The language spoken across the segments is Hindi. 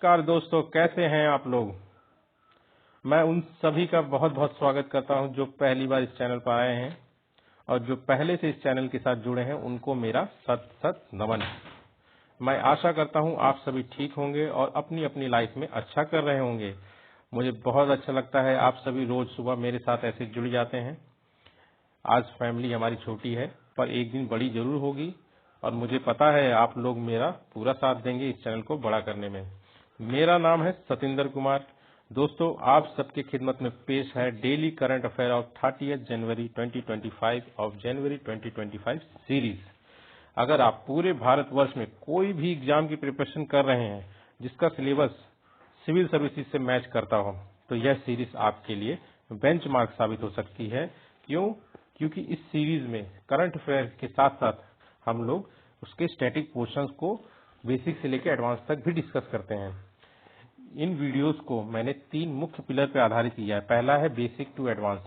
नमस्कार दोस्तों, कैसे हैं आप लोग। मैं उन सभी का बहुत बहुत स्वागत करता हूं जो पहली बार इस चैनल पर आए हैं और जो पहले से इस चैनल के साथ जुड़े हैं उनको मेरा सत सत नमन। मैं आशा करता हूं आप सभी ठीक होंगे और अपनी अपनी लाइफ में अच्छा कर रहे होंगे। मुझे बहुत अच्छा लगता है आप सभी रोज सुबह मेरे साथ ऐसे जुड़ जाते हैं। आज फैमिली हमारी छोटी है पर एक दिन बड़ी जरूर होगी और मुझे पता है आप लोग मेरा पूरा साथ देंगे इस चैनल को बड़ा करने में। मेरा नाम है सतिंदर कुमार। दोस्तों, आप सबके खिदमत में पेश है daily current affair of 30 January 2025 of January 2025 series. अगर आप पूरे भारतवर्ष में कोई भी एग्जाम की प्रिपरेशन कर रहे हैं जिसका सिलेबस सिविल सर्विसेज से मैच करता हो तो यह सीरीज आपके लिए बेंचमार्क साबित हो सकती है। क्यों? क्योंकि इस सीरीज में करंट अफेयर के साथ साथ हम लोग उसके स्टैटिक पोर्शंस को बेसिक से लेकर एडवांस तक भी डिस्कस करते हैं। इन वीडियोस को मैंने 3 मुख्य पिलर पर आधारित किया है। पहला है बेसिक टू एडवांस।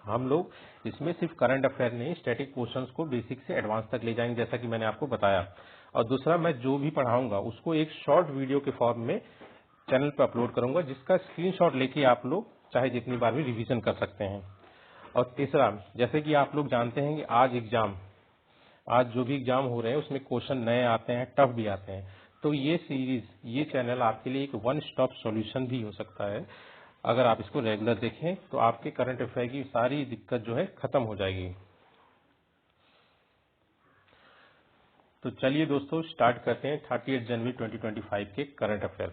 हम लोग इसमें सिर्फ करंट अफेयर नहीं, स्टैटिक पोर्शंस को बेसिक से एडवांस तक ले जाएंगे जैसा कि मैंने आपको बताया। और दूसरा, मैं जो भी पढ़ाऊंगा उसको एक शॉर्ट वीडियो के फॉर्म में चैनल पर अपलोड करूंगा जिसका स्क्रीनशॉट लेके आप लोग चाहे जितनी बार भी रिवीजन कर सकते हैं। और तीसरा, जैसे कि आप लोग जानते हैं कि आज जो भी एग्जाम हो रहे हैं उसमें क्वेश्चन नए आते हैं, टफ भी आते हैं। तो ये सीरीज, ये चैनल आपके लिए एक वन स्टॉप सॉल्यूशन भी हो सकता है। अगर आप इसको रेगुलर देखें तो आपके करंट अफेयर की सारी दिक्कत जो है खत्म हो जाएगी। तो चलिए दोस्तों, स्टार्ट करते हैं 30 जनवरी 2025 के करंट अफेयर।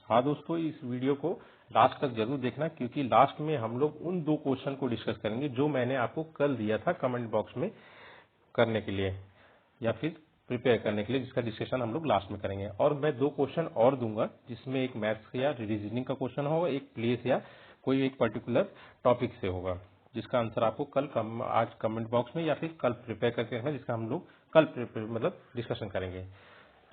हाँ दोस्तों, इस वीडियो को लास्ट तक जरूर देखना क्योंकि लास्ट में हम लोग उन 2 क्वेश्चन को डिस्कस करेंगे जो मैंने आपको कल दिया था कमेंट बॉक्स में करने के लिए या फिर प्रिपेयर करने के लिए, जिसका डिस्कशन हम लोग लास्ट में करेंगे। और मैं 2 क्वेश्चन और दूंगा जिसमें एक मैथ्स या रीजनिंग का क्वेश्चन होगा, एक प्लेस या कोई एक पर्टिकुलर टॉपिक से होगा जिसका आंसर आपको आज कमेंट बॉक्स में या फिर कल प्रिपेयर करके रखना, जिसका हम लोग कल मतलब डिस्कशन करेंगे।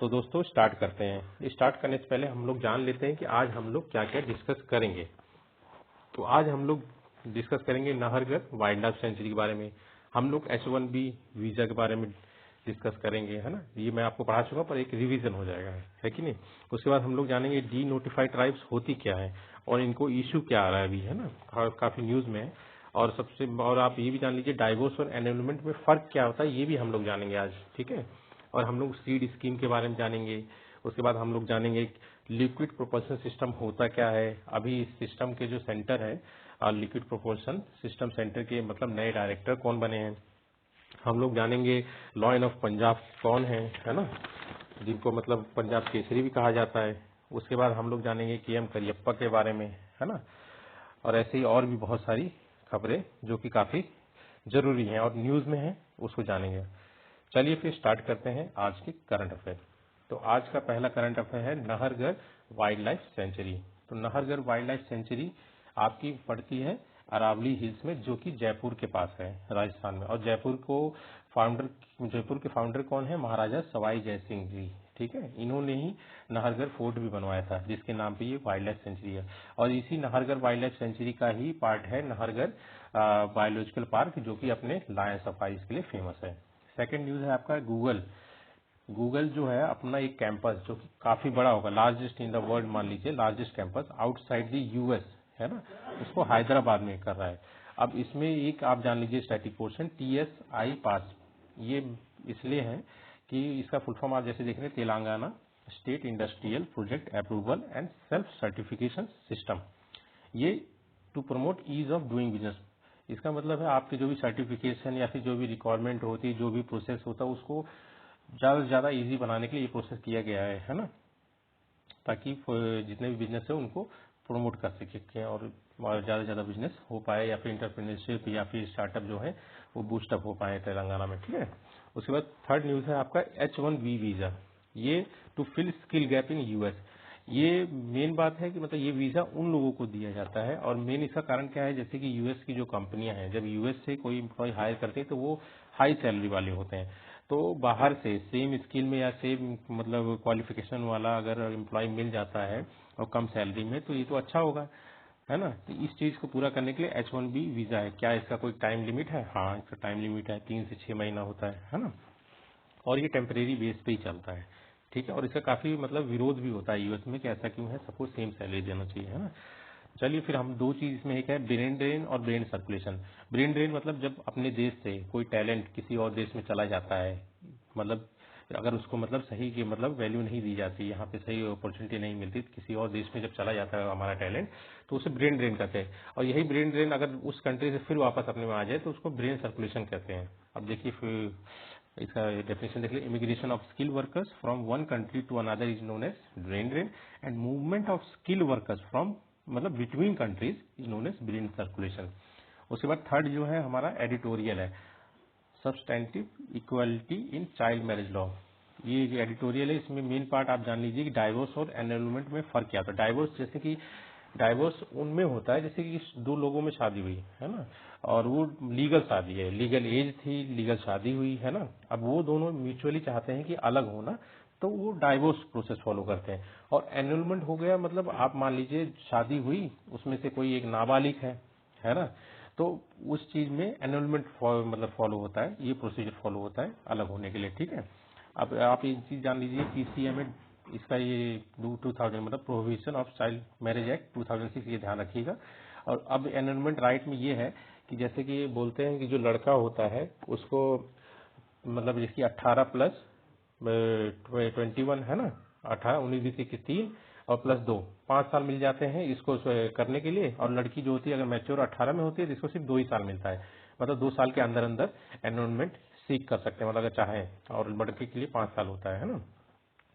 तो दोस्तों, स्टार्ट करते हैं। स्टार्ट करने से पहले हम लोग जान लेते हैं कि आज हम लोग क्या क्या डिस्कस करेंगे। तो आज हम लोग डिस्कस करेंगे नाहरगढ़ वाइल्ड लाइफ सेंचुरी के बारे में। हम लोग H1B वीजा के बारे में डिस्कस करेंगे, है ना। ये मैं आपको पढ़ा चुका पर एक रिवीजन हो जाएगा, है कि नहीं। उसके बाद हम लोग जानेंगे डी नोटिफाइड ट्राइब्स होती क्या है और इनको इशू क्या आ रहा है अभी, है ना, काफी न्यूज में है। और आप ये भी जान लीजिए डाइवोर्स और एनरोलमेंट में फर्क क्या होता है, ये भी हम लोग जानेंगे आज, ठीक है। और हम लोग सीड स्कीम के बारे में जानेंगे। उसके बाद हम लोग जानेंगे लिक्विड प्रोपल्शन सिस्टम होता क्या है। अभी इस सिस्टम के जो सेंटर है लिक्विड प्रोपल्शन सिस्टम सेंटर के मतलब नए डायरेक्टर कौन बने हैं। हम लोग जानेंगे लॉयन ऑफ पंजाब कौन है ना, जिनको मतलब पंजाब केसरी भी कहा जाता है। उसके बाद हम लोग जानेंगे KM करियप्पा के बारे में, है ना। और ऐसे ही और भी बहुत सारी खबरें जो कि काफी जरूरी हैं और न्यूज में है, उसको जानेंगे। चलिए फिर स्टार्ट करते हैं आज के करंट अफेयर। तो आज का पहला करंट अफेयर है नाहरगढ़ वाइल्ड लाइफ सेंचुरी। तो नाहरगढ़ वाइल्ड लाइफ सेंचुरी आपकी पड़ती है अरावली हिल्स में, जो कि जयपुर के पास है राजस्थान में। और जयपुर के फाउंडर कौन है? महाराजा सवाई जय सिंह जी, ठीक है। इन्होंने ही नाहरगढ़ फोर्ट भी बनवाया था जिसके नाम पे ये वाइल्ड लाइफ सेंचुरी है। और इसी नाहरगढ़ वाइल्ड लाइफ सेंचुरी का ही पार्ट है नाहरगढ़ बायोलॉजिकल पार्क, जो कि अपने लायन सफारी के लिए फेमस है। सेकंड न्यूज है आपका गूगल जो है अपना एक कैंपस जो कि काफी बड़ा होगा, लार्जेस्ट इन द वर्ल्ड, मान लीजिए largest campus outside the US, है ना, उसको हैदराबाद में कर रहा है। अब इसमें एक आप जान लीजिए स्टैटिक पोर्शन TSI पास, ये इसलिए है कि इसका फुल फॉर्म आप जैसे देख रहे हैं Telangana state industrial project approval and self certification system. ये to promote ease of doing business. इसका मतलब है आपके जो भी सर्टिफिकेशन या फिर जो भी रिक्वायरमेंट होती है, जो भी प्रोसेस होता है, उसको ज्यादा से ज्यादा इजी बनाने के लिए ये प्रोसेस किया गया है ना, ताकि जितने भी बिजनेस है उनको प्रमोट कर सके और ज्यादा से ज्यादा बिजनेस हो पाए या फिर इंटरप्रेन्योरशिप या फिर स्टार्टअप जो है वो बूस्टअप हो पाए तेलंगाना में, ठीक है। उसके बाद थर्ड न्यूज है आपका H1B वीजा। ये to fill skill gap in US। ये मेन बात है कि मतलब ये वीजा उन लोगों को दिया जाता है और मेन इसका कारण क्या है, जैसे कि US की जो कंपनियां हैं जब US से कोई एम्प्लॉय हायर करते हैं तो वो हाई सैलरी वाले होते हैं। तो बाहर से सेम स्किल में या सेम मतलब क्वालिफिकेशन वाला अगर एम्प्लॉय मिल जाता है और कम सैलरी में, तो ये तो अच्छा होगा, है ना। तो इस चीज को पूरा करने के लिए H1B वीजा है। क्या इसका कोई टाइम लिमिट है? हाँ, इसका टाइम लिमिट है, 3 से 6 महीना होता है ना। और ये टेम्परेरी बेस पे ही चलता है, ठीक है। और इसका काफी मतलब विरोध भी होता है यूएस में कि ऐसा क्यों है, सबको सेम सैलरी देना चाहिए, है ना। चलिए फिर हम दो चीज इसमें, एक है ब्रेन ड्रेन और ब्रेन सर्कुलेशन। ब्रेन ड्रेन मतलब जब अपने देश से कोई टैलेंट किसी और देश में चला जाता है, मतलब अगर उसको मतलब सही की मतलब वैल्यू नहीं दी जाती, यहाँ पे सही अपॉर्चुनिटी नहीं मिलती, किसी और देश में जब चला जाता है हमारा टैलेंट, तो उसे ब्रेन ड्रेन कहते हैं। और यही ब्रेन ड्रेन अगर उस कंट्री से फिर वापस अपने में आ जाए तो उसको ब्रेन सर्कुलेशन कहते हैं। अब देखिए फिर इसका डेफिनेशन देख लीजिए, immigration of skill workers from one country to another is known as brain drain, and movement of skill workers from मतलब between countries is known as brain circulation. उसके बाद थर्ड जो है हमारा एडिटोरियल है, substantive equality in child marriage law. ये जो एडिटोरियल है इसमें मेन पार्ट आप जान लीजिए कि डाइवोर्स और एनरोलमेंट में फर्क क्या होता है। डाइवोर्स जैसे कि डाइवोर्स उनमें होता है जैसे कि दो लोगों में शादी हुई है ना, और वो लीगल शादी है, लीगल एज थी, लीगल शादी हुई है ना, अब वो दोनों म्यूचुअली चाहते हैं कि अलग होना, तो वो डाइवोर्स प्रोसेस फॉलो करते हैं। और एनरोलमेंट हो गया मतलब आप मान लीजिए शादी हुई, उसमें से कोई एक नाबालिग है ना, तो उस चीज में एनरोलमेंट मतलब फॉलो होता है, ये प्रोसीजर फॉलो होता है अलग होने के लिए, ठीक है। अब आप ये चीज जान लीजिए पीसीए में इसका ये 2000 मतलब prohibition of child marriage act 2006, ये ध्यान रखिएगा। और अब एनरोलमेंट राइट में ये है कि जैसे कि बोलते हैं कि जो लड़का होता है उसको मतलब जिसकी 18 प्लस 21 है ना, 18 19 20 21 3 और प्लस 2 5 साल मिल जाते हैं इसको करने के लिए। और लड़की जो होती है अगर मैच्योर 18 में होती है तो इसको सिर्फ 2 ही साल मिलता है, मतलब 2 साल के अंदर अंदर एनरोलमेंट सीख कर सकते हैं मतलब अगर चाहें, और लड़के के लिए 5 साल होता है ना।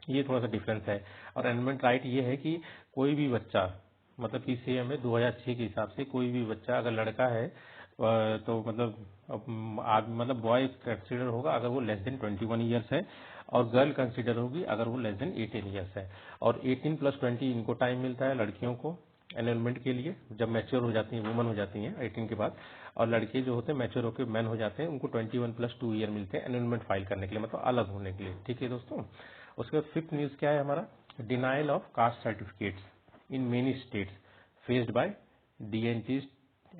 ये थोड़ा सा डिफरेंस है। और एनरोलमेंट राइट ये है कि कोई भी बच्चा मतलब पीसीए में 2006 के हिसाब से कोई भी बच्चा अगर लड़का है तो मतलब मतलब बॉय कंसिडर होगा अगर वो लेस देन 21 ईयर्स है, और गर्ल कंसिडर होगी अगर वो लेस देन 18 ईयर्स है। और 18 प्लस 20 इनको टाइम मिलता है लड़कियों को एनरोलमेंट के लिए, जब मैच्योर हो जाती हैं वुमन हो जाती हैं 18 के बाद। और लड़के जो होते हैं मैच्योर होकर मैन हो जाते हैं, उनको 21 प्लस 2 ईयर मिलते हैं एनरोलमेंट फाइल करने के लिए, मतलब अलग होने के लिए, ठीक है दोस्तों। उसके बाद फिफ्थ न्यूज क्या है हमारा, denial of caste certificates in many states faced by DNTs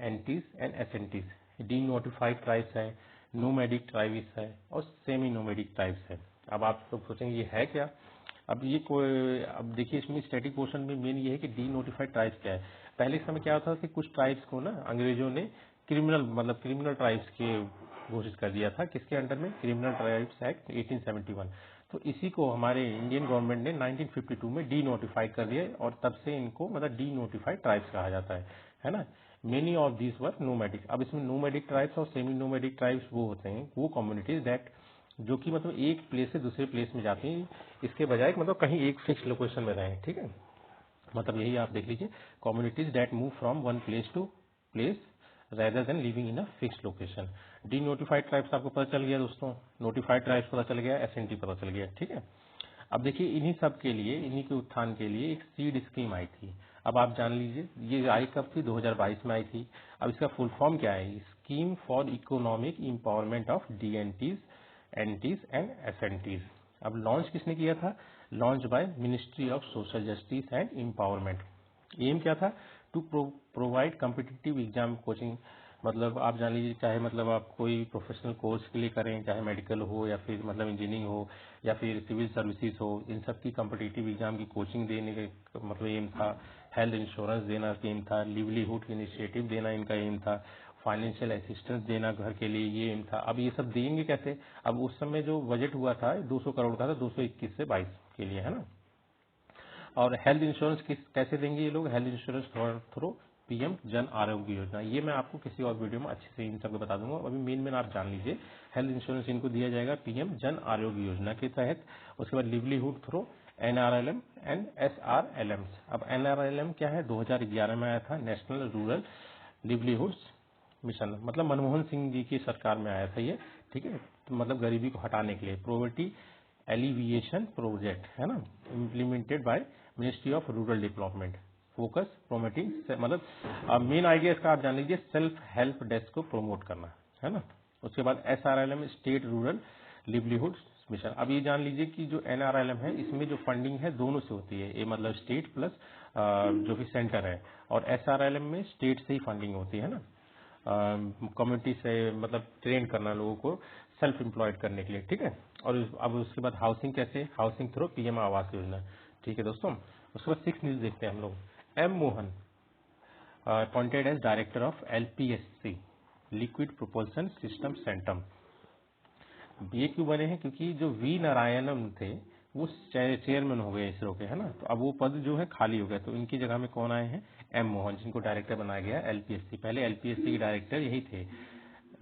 NTs and SNTs. D notified tribes है, नोमैडिक ट्राइब्स है और सेमी नोमैडिक ट्राइब्स है। अब आप तो सोचेंगे ये है क्या। अब ये कोई, अब देखिए इसमें स्टैटिक पोर्शन में मेन ये है कि डी नोटिफाइड ट्राइब्स क्या है। पहले के समय क्या होता था कि कुछ ट्राइब्स को ना अंग्रेजों ने क्रिमिनल मतलब क्रिमिनल ट्राइब्स के घोषित कर दिया था, किसके अंडर में, क्रिमिनल ट्राइब्स एक्ट 1871। तो इसी को हमारे इंडियन गवर्नमेंट ने 1952 में डी नोटिफाइड कर दिया, और तब से इनको मतलब डी नोटिफाइड ट्राइब्स कहा जाता है ना। Many of these were nomadic. अब इसमें नोमैडिक ट्राइब्स और सेमी नोमैडिक ट्राइब्स वो होते हैं, वो कम्युनिटीज दैट जो कि मतलब एक प्लेस से दूसरे प्लेस में जाती हैं, इसके बजाय मतलब कहीं एक फिक्स लोकेशन में रहें, ठीक है। मतलब यही आप देख लीजिए, communities that move from one place to place rather than living in a fixed location। D notified tribes आपको पता चल गया दोस्तों, नोटिफाइड ट्राइब्स पता चल गया, एसएनटी पता चल गया, ठीक है। अब देखिए इन्हीं सब के लिए, इन्हीं के उत्थान के लिए एक सीड स्कीम आई थी। अब आप जान लीजिए ये आई कब थी, 2022 में आई थी। अब इसका फुल फॉर्म क्या है, scheme for economic empowerment of DNTs NTs and SNTs. अब लॉन्च किसने किया था, launch by ministry of social justice and empowerment. Aim क्या था, to provide competitive exam coaching. मतलब आप जान लीजिए चाहे मतलब आप कोई प्रोफेशनल कोर्स के लिए करें, चाहे मेडिकल हो या फिर मतलब इंजीनियरिंग हो या फिर सिविल सर्विसेज हो, इन सब की कम्पिटिटिव एग्जाम की कोचिंग देने का मतलब एम था। हेल्थ इंश्योरेंस देना एम था, लिवलीहुड इनिशिएटिव देना इनका एम था, फाइनेंशियल असिस्टेंस देना घर के लिए, ये एम था। अब ये सब देंगे कैसे, अब उस समय जो बजट हुआ था 200 करोड़ का था, 221 से 22 के लिए, है ना। और हेल्थ इंश्योरेंस कैसे देंगे ये लोग, health insurance through PM Jan Arogya Yojana. ये मैं आपको किसी और वीडियो में अच्छे से इन सब बता दूंगा, अभी मेन आप जान लीजिए। हेल्थ इंश्योरेंस इनको दिया जाएगा पीएम जन आरोग्य योजना के तहत। उसके बाद livelihood through NRLM and SRLM. अब एनआरएलएम क्या है, 2011 में आया था, नेशनल रूरल लिवलीहुड मिशन, मतलब मनमोहन सिंह जी की सरकार में आया था ये, ठीक है। तो मतलब गरीबी को हटाने के लिए, प्रोवर्टी एलिविएशन प्रोजेक्ट है ना, implemented by ministry of rural development. Focus promoting, मतलब मेन आइडिया इसका आप जान लीजिए, सेल्फ हेल्प डेस्क को प्रमोट करना, है ना। उसके बाद SRLM, state rural livelihood mission. अब ये जान लीजिए कि जो एनआरएलएम है इसमें जो फंडिंग है दोनों से होती है, ये मतलब स्टेट प्लस जो भी सेंटर है, और एसआरएलएम में स्टेट से ही फंडिंग होती है ना, कम्युनिटी से मतलब ट्रेन करना लोगों को सेल्फ एम्प्लॉयड करने के लिए, ठीक है। और अब उसके बाद हाउसिंग कैसे, housing through PM Awas Yojana. ठीक है दोस्तों, उसके बाद 6 न्यूज देखते हैं हम लोग। M Mohan appointed as director of LPSC liquid propulsion system centre. ये क्यों बने हैं, क्योंकि जो वी नारायणन थे वो चेयरमैन हो गए इसरो के, है ना, तो अब वो पद जो है खाली हो गया, तो इनकी जगह में कौन आए हैं, एम मोहन, जिनको डायरेक्टर बनाया गया एलपीएससी। पहले एलपीएससी के डायरेक्टर यही थे,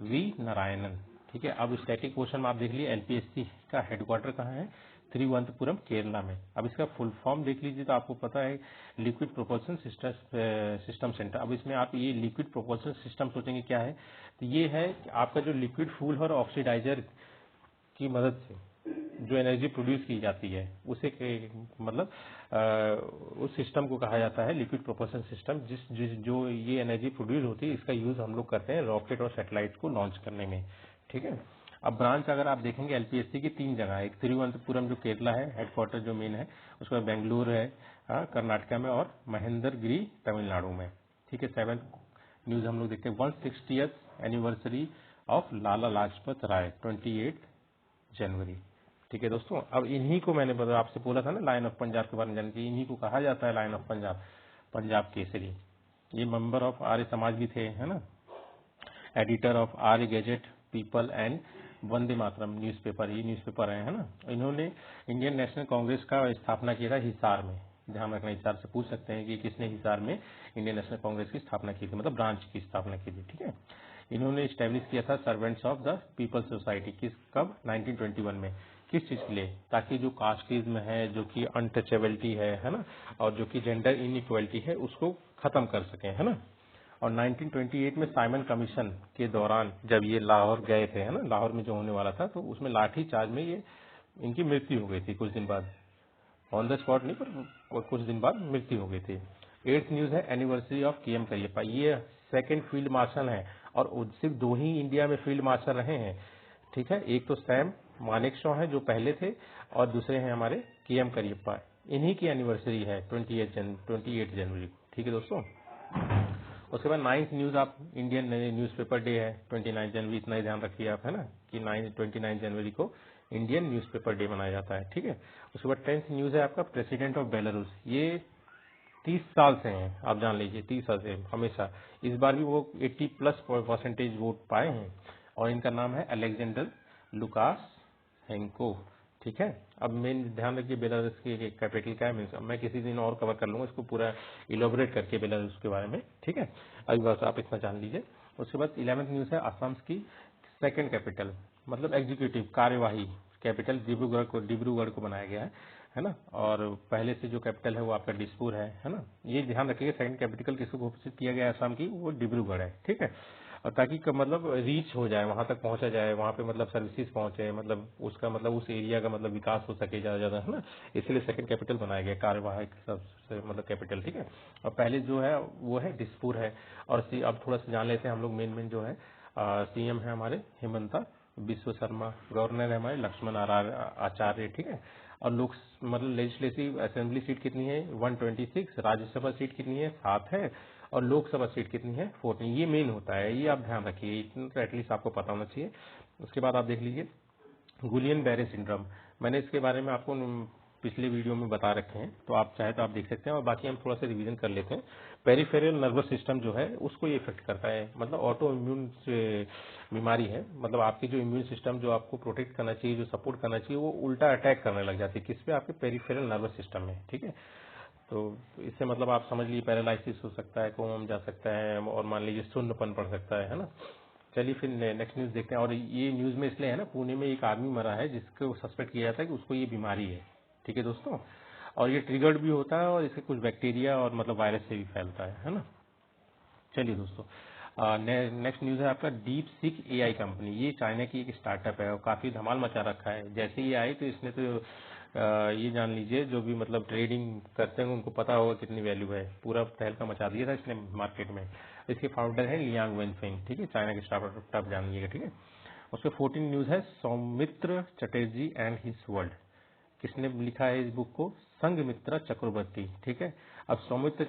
वी नारायणन। ठीक है, अब स्टैटिक क्वेश्चन में आप देख लीजिए एलपीएससी का हेडक्वार्टर कहाँ है, तिरुवनंतपुरम केरला में। अब इसका फुल फॉर्म देख लीजिए तो आपको पता है लिक्विड प्रोपल्सन सिस्टम सेंटर। अब इसमें आप ये लिक्विड प्रोपल्सन सिस्टम सोचेंगे क्या है, तो ये है कि आपका जो लिक्विड फ्यूल और ऑक्सीडाइजर की मदद से जो एनर्जी प्रोड्यूस की जाती है उसे मतलब उस सिस्टम को कहा जाता है लिक्विड प्रोपल्सन सिस्टम। जिस जो ये एनर्जी प्रोड्यूस होती है इसका यूज हम लोग करते हैं रॉकेट और सैटेलाइट को लॉन्च करने में। ठीक है, अब ब्रांच अगर आप देखेंगे एलपीएससी की 3 जगह है, एक तिरुवनंतपुरम जो केरला है हेडक्वार्टर जो मेन है, उसके बाद बेंगलुरु है कर्नाटका में, और महेंद्रगिरी तमिलनाडु में। ठीक है, 7th न्यूज हम लोग देखते हैं 160th anniversary of Lala Lajpat Rai 28 जनवरी। ठीक है दोस्तों, अब इन्हीं को मैंने बता आपसे बोला था ना लायन ऑफ पंजाब के बारे में जानते, इन्हीं को कहा जाता है लायन ऑफ पंजाब, पंजाब केसरी। ये मेंबर ऑफ आर्य समाज भी थे, है ना, editor of Arya gadget people and Vande Mataram newspaper, ये न्यूज़पेपर है ना। इन्होंने इंडियन नेशनल कांग्रेस का स्थापना किया था हिसार में। ध्यान रखना, हिसार से पूछ सकते हैं कि किसने हिसार में इंडियन नेशनल कांग्रेस की स्थापना की थी, मतलब ब्रांच की स्थापना की थी। ठीक है, इन्होंने स्टैब्लिश किया था servants of the people's society, किस कब 1921 में। किस चीज के लिए, ताकि जो कास्टिज्म है, जो कि अनटचेबिलिटी है ना, और जो कि जेंडर इनइक्वलिटी है उसको खत्म कर सके, है ना। और 1928 में साइमन कमीशन के दौरान जब ये लाहौर गए थे, है ना, लाहौर में जो होने वाला था, तो उसमें लाठी चार्ज में ये इनकी मृत्यु हो गई थी कुछ दिन बाद, ऑन द स्पॉट नहीं पर कुछ दिन बाद मृत्यु हो गई थी। 8th न्यूज है एनिवर्सरी ऑफ के एम करियप्पा, ये 2nd फील्ड मार्शल हैं और सिर्फ 2 ही इंडिया में फील्ड मार्शल रहे हैं। ठीक है, एक तो सैम मानेकशॉ है जो पहले थे, और दूसरे हैं हमारे के एम करियप्पा। इन्हीं की एनिवर्सरी है 28 जनवरी को। ठीक है दोस्तों, उसके बाद 9th न्यूज आप इंडियन न्यूज़पेपर डे है 29 जनवरी, इतना ही ध्यान रखिए आप, है ना, कि 29 जनवरी को इंडियन न्यूज़पेपर डे मनाया जाता है। ठीक है, उसके बाद 10th न्यूज है आपका प्रेसिडेंट ऑफ बेलारूस, ये 30 साल से हैं, आप जान लीजिए 30 साल से हमेशा। इस बार भी वो 80+% वोट पाए हैं, और इनका नाम है अलेक्जेंडर लुकाशेंको। ठीक है, अब मेन ध्यान रखिए बेलारूस की कैपिटल क्या है, मैं किसी दिन और कवर कर लूंगा इसको पूरा इलोबरेट करके बेलारूस के बारे में। ठीक है, अभी बस आप इतना जान लीजिए। उसके बाद 11th न्यूज है असम की 2nd कैपिटल, मतलब एग्जीक्यूटिव कार्यवाही कैपिटल डिब्रूगढ़ को बनाया गया है ना, और पहले से जो कैपिटल है वो आपका दिसपुर है ना। ये ध्यान रखिएगा 2nd कैपिटल किसको घोषित किया गया है असम की, वो डिब्रूगढ़ है। ठीक है, और ताकि मतलब रीच हो जाए, वहां तक पहुंचा जाए, वहां पे मतलब सर्विसेज पहुंचे, मतलब उसका मतलब उस एरिया का मतलब विकास हो सके ज्यादा ज्यादा, है ना, इसलिए 2nd कैपिटल बनाया गया कार्यवाहक सबसे मतलब कैपिटल। ठीक है, और पहले जो है वो है दिसपुर है। और अब थोड़ा सा जान लेते हैं हम लोग मेन जो है सीएम है हमारे हिमंता विश्व शर्मा, गवर्नर है हमारे लक्ष्मण आचार्य। ठीक है, और लोक मतलब लेजिस्लेटिव असेंबली सीट कितनी है 126, राज्यसभा सीट कितनी है 7 है, और लोकसभा सीट कितनी है 14। ये मेन होता है, ये आप ध्यान रखिए, इतना तो एटलीस्ट आपको पता होना चाहिए। उसके बाद आप देख लीजिए गुलियन बैरे सिंड्रोम, मैंने इसके बारे में आपको पिछले वीडियो में बता रखे हैं, तो आप चाहे तो आप देख सकते हैं, और बाकी हम थोड़ा सा रिवीजन कर लेते हैं। पेरिफेरल नर्वस सिस्टम जो है उसको ये इफेक्ट करता है, मतलब ऑटो इम्यून बीमारी है, मतलब आपकी जो इम्यून सिस्टम जो आपको प्रोटेक्ट करना चाहिए, जो सपोर्ट करना चाहिए, वो उल्टा अटैक करने लग जाती है, किस पे, आपके पेरिफेरल नर्वस सिस्टम में। ठीक है, तो इससे मतलब आप समझ लीजिए पैरालाइसिस हो सकता है, कोम जा सकता है, और मान लीजिए शून्यपन पड़ सकता है ना। चलिए फिर नेक्स्ट न्यूज देखते हैं, और ये न्यूज में इसलिए है ना, पुणे में एक आदमी मरा है जिसको सस्पेक्ट किया जाता है कि उसको ये बीमारी है। ठीक है दोस्तों, और ये ट्रिगर्ड भी होता है, और इससे कुछ बैक्टीरिया और मतलब वायरस से भी फैलता है ना। चलिए दोस्तों, नेक्स्ट न्यूज है आपका डीप सीक एआई कंपनी, ये चाइना की एक स्टार्टअप है और काफी धमाल मचा रखा है। जैसे ही आई तो इसने तो ये जान लीजिए जो भी मतलब ट्रेडिंग करते हैं उनको पता होगा कितनी वैल्यू है, पूरा तहलका मचा दिया था इसने मार्केट में। इसके फाउंडर है लियांग वेनफेंग। ठीक है, चाइना के स्टार्टअप जान लीजिएगा। ठीक है, उसके 14 न्यूज है Soumitra Chatterjee and his world, किसने लिखा है इस बुक को, संघमित्रा चक्रवर्ती। ठीक है, अब सौमित्र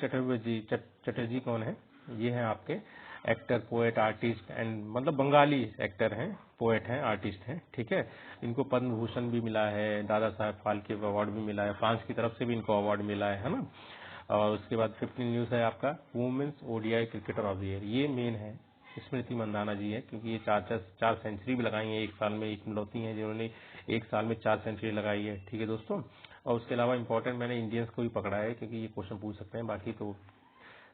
चटर्जी कौन है, ये हैं आपके एक्टर, पोएट, आर्टिस्ट एंड मतलब बंगाली एक्टर हैं, पोएट हैं, आर्टिस्ट हैं, ठीक है। इनको पद्म भूषण भी मिला है, दादा साहब फाल्के अवार्ड भी मिला है, फ्रांस की तरफ से भी इनको अवार्ड मिला है ना। और उसके बाद 15 न्यूज है आपका women's ODI cricketer of the year, ये मेन है स्मृति मंदाना जी है, क्योंकि ये चार सेंचुरी भी लगाई है एक साल में, इकलौती हैं जिन्होंने एक साल में 4 सेंचुरी लगाई है, ठीक है दोस्तों। और उसके अलावा इंपॉर्टेंट मैंने इंडियंस को भी पकड़ा है क्योंकि ये क्वेश्चन पूछ सकते हैं, बाकी तो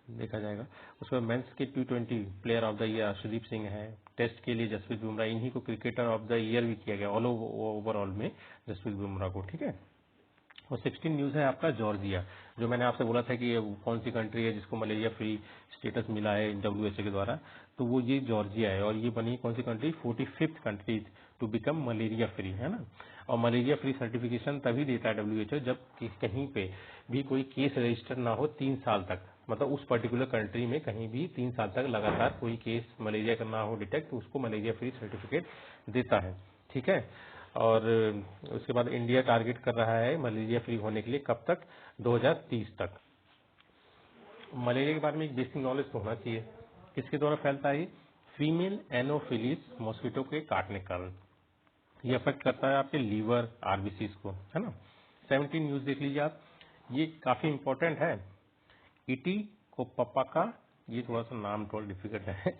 देखा जाएगा। उसके बाद मेंस के T20 player of the year Arshdeep Singh है, टेस्ट के लिए जसप्रीत बुमराह, इन्हीं को क्रिकेटर ऑफ द ईयर भी किया गया ऑल ओवरऑल में जसप्रीत बुमराह को, ठीक है। और 16 न्यूज है आपका जॉर्जिया, जो मैंने आपसे बोला था कि ये कौन सी कंट्री है जिसको मलेरिया फ्री स्टेटस मिला है WHO के द्वारा, तो वो ये जॉर्जिया है। और ये बनी कौन सी country, 45th country to become malaria free, है ना। और मलेरिया फ्री सर्टिफिकेशन तभी देता है WHO जब कहीं पे भी कोई केस रजिस्टर ना हो 3 साल तक, मतलब उस पर्टिकुलर कंट्री में कहीं भी 3 साल तक लगातार कोई केस मलेरिया का ना हो डिटेक्ट, तो उसको मलेरिया फ्री सर्टिफिकेट देता है, ठीक है। और उसके बाद इंडिया टारगेट कर रहा है मलेरिया फ्री होने के लिए कब तक, 2030 तक। मलेरिया के बारे में एक बेसिक नॉलेज तो होना चाहिए। किसके द्वारा फैलता है, फीमेल एनोफिलिस मॉस्किटो के काटने के कारण। ये अफेक्ट करता है आपके लीवर, आरबीसीज को, है ना। 17 न्यूज देख लीजिए आप, ये काफी इंपॉर्टेंट है। इटी कोप्पाका, ये थोड़ा सा नाम थोड़ा डिफिकल्ट है,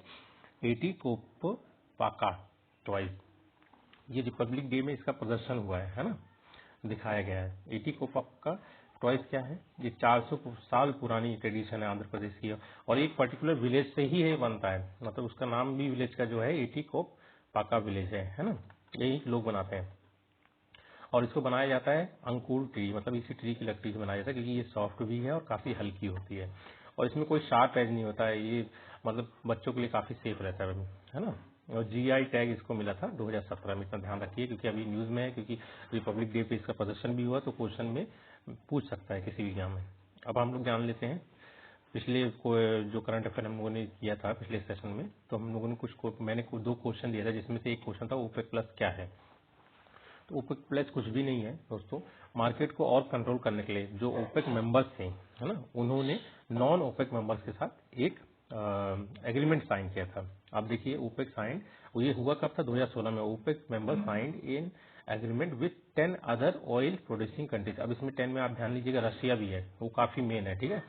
इटी कोप्पाका ट्वाइस, ये रिपब्लिक डे में इसका प्रदर्शन हुआ है ना, दिखाया गया है। एटी कोप्पाका ट्वाइस क्या है, ये 400 साल पुरानी ट्रेडिशन है आंध्र प्रदेश की, और एक पर्टिकुलर विलेज से ही ये बनता है, मतलब उसका नाम भी विलेज का जो है एटी कोप्पाका विलेज है ना, यही लोग बनाते हैं। और इसको बनाया जाता है अंकुर ट्री, मतलब इसी ट्री की लकड़ी से बनाया जाता है, क्योंकि ये सॉफ्ट भी है और काफी हल्की होती है, और इसमें कोई शार्प एज नहीं होता है, ये मतलब बच्चों के लिए काफी सेफ रहता है ना। और जीआई टैग इसको मिला था 2017 में, इतना ध्यान रखिए क्योंकि अभी न्यूज में है, क्योंकि रिपब्लिक डे पे इसका प्रदर्शन भी हुआ, तो क्वेश्चन में पूछ सकता है किसी भी एग्जाम में। अब हम लोग जान लेते हैं पिछले जो करंट अफेयर हम लोगों ने किया था पिछले सेशन में, तो हम लोगों ने मैंने 2 क्वेश्चन दिया था, जिसमें से एक क्वेश्चन था ओपेक प्लस क्या है। तो ओपेक प्लस कुछ भी नहीं है दोस्तों, मार्केट को और कंट्रोल करने के लिए जो ओपेक मेंबर्स थे, है ना, उन्होंने नॉन ओपेक मेंबर्स के साथ एक एग्रीमेंट साइन किया था। आप देखिए ओपेक साइन, ये हुआ कब था, 2016 में। OPEC member signed in agreement with 10 other oil producing countries. अब इसमें 10 में आप ध्यान लीजिएगा रशिया भी है, वो काफी मेन है, ठीक है,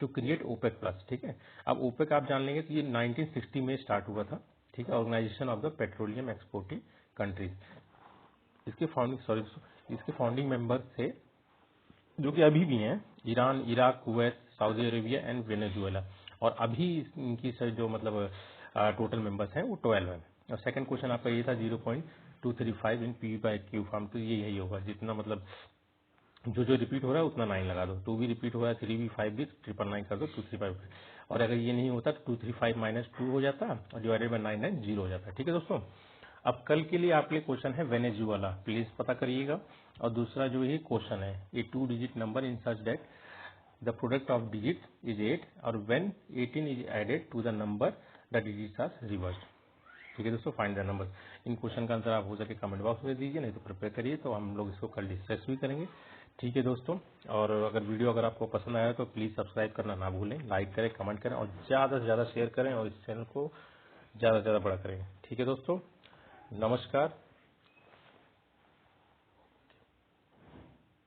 टू क्रिएट ओपेक प्लस, ठीक है। अब ओपेक आप जान लेंगे तो ये 1960 में स्टार्ट हुआ था, ठीक है, organisation of the petroleum exporting countries. इसके फाउंडिंग मेंबर थे जो कि अभी भी हैं, Iran, Iraq, Kuwait, Saudi Arabia and Venezuela. और अभी इनकी जो मतलब टोटल मेंबर्स हैं वो 12 हैं। और सेकंड क्वेश्चन आपका ये था 0.235 in P by Q form, तो ये यही होगा, जितना मतलब जो रिपीट हो रहा है उतना 9 लगा दो, 2 भी रिपीट हो रहा है, 3 भी, 5 भी, 999 कर दो, 235। और अगर ये नहीं होता तो 235 माइनस 2 हो जाता और डिवाइडेड बाई 99 0 हो जाता, ठीक है दोस्तों। अब कल के लिए आपके लिए क्वेश्चन है वेनेजुएला, प्लीज पता करिएगा। और दूसरा जो ये क्वेश्चन है, A 2 digit number in such that the product of digit is 8 और when 18 is added to the number the digits are reversed, ठीक है दोस्तों। Find the number. इन क्वेश्चन का आंसर आप हो सके कमेंट बॉक्स में दीजिए, नहीं तो प्रिपेयर करिए, तो हम लोग इसको कल डिस्कस भी करेंगे, ठीक है दोस्तों। और अगर वीडियो अगर आपको पसंद आया तो प्लीज सब्सक्राइब करना ना भूलें, लाइक करें, कमेंट करें और ज्यादा से ज्यादा शेयर करें और इस चैनल को ज्यादा से ज्यादा बड़ा करें, ठीक है दोस्तों। नमस्कार।